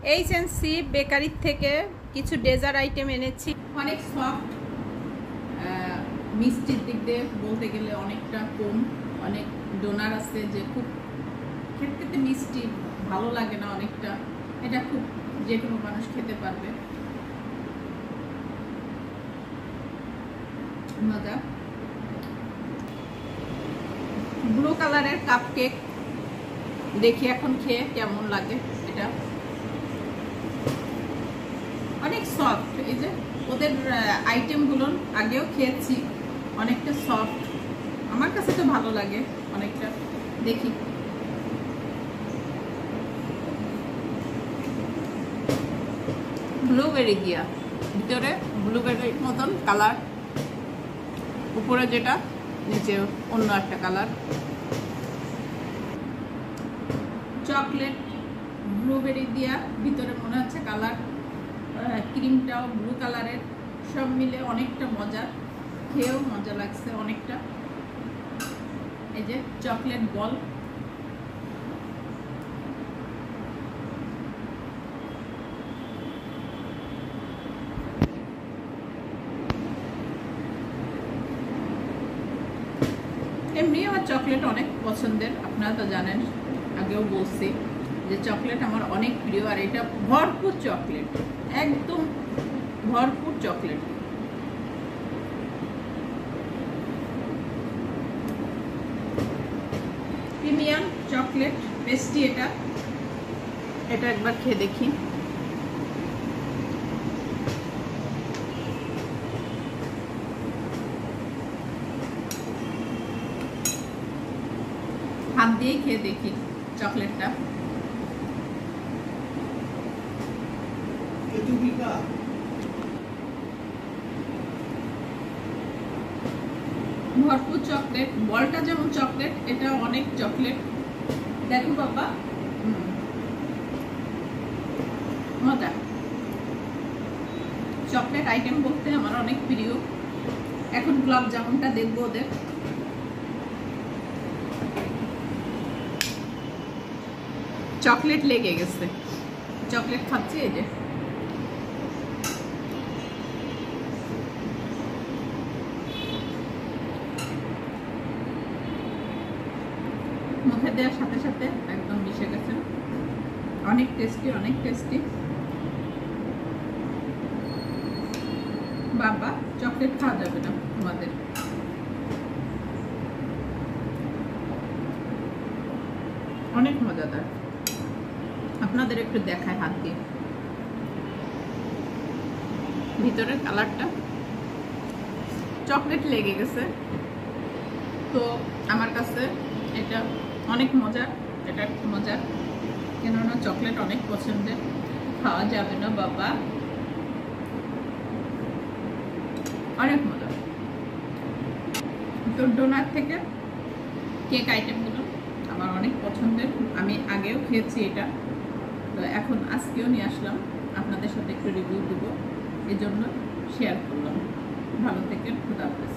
এইচএনসি bakery থেকে কিছু dessert item এনেছি। অনেক সফট, মিষ্টির দিক দিয়ে বলতে গেলে অনেকটা কম। অনেক ডোনার আছে যে খুব খেতে মিষ্টি ভালো লাগে না অনেকটা, এটা খুব যে কোনো মানুষ খেতে পারবে, মজা। ব্লু কালারের কাপ কেক, দেখি এখন খেয়ে কেমন লাগে। এটা অনেক সফট, এই যে ওদের আইটেমগুলো আগেও খেয়েছি, অনেকটা সফট, আমার কাছে তো ভালো লাগে অনেকটা। দেখি ব্লুবেরি দিয়া, ভিতরে ব্লুবেরির মতন কালার, উপরে যেটা, নিচে অন্য একটা কালার। চকলেট ব্লুবেরি দিয়া, ভিতরে মনে হচ্ছে কালার, ক্রিমটাও ব্লু কালারের, সব মিলে অনেকটা মজা, খেয়েও মজা লাগছে অনেকটা। এই যে চকলেট বল, এমনি আমার চকলেট অনেক পছন্দের, আপনারা তো জানেন, আগেও বলছি যে চকলেট আমার অনেক প্রিয়। আর এটা ভরপুর চকলেট, একদম ভরপুর চকলেট। প্রিমিয়াম চকলেট পেস্ট্রি এটা, এটা একবার খেয়ে দেখি। হাত দিয়েই খেয়ে দেখি চকলেটটা। ভরপুর চকলেট, বলটা যেমন চকলেট, এটা অনেক চকলেট। দেখো বাবা, মজা। চকলেট আইটেম বলতে আমার অনেক প্রিয়। এখন গোলাপ জামুনটা দেখবো ওদের। চকলেট লেগে গেছে, চকলেট খাচ্ছি। এই যে মুখে দেওয়ার সাথে সাথে একদম মিশে গেছে, অনেক টেস্টি, অনেক টেস্টি। বাবা, চকলেট খাওয়া যাবে না তোমাদের, অনেক মজাদার। আপনাদের একটু দেখায় হাত দিয়ে, ভিতরের কালারটা চকলেট লেগে গেছে। তো আমার কাছে এটা অনেক মজার, এটা মজার, কেননা চকলেট অনেক পছন্দের। খাওয়া যাবে না বাবা, অনেক মজা। তো ডোনার থেকে কেক আইটেমগুলো আমার অনেক পছন্দের, আমি আগেও খেয়েছি এটা, তো এখন আজকেও নিয়ে আসলাম আপনাদের সাথে একটু রিভিউ দেবো, এই জন্য শেয়ার করলাম। ভালো থেকে, খুদা হাফেজ।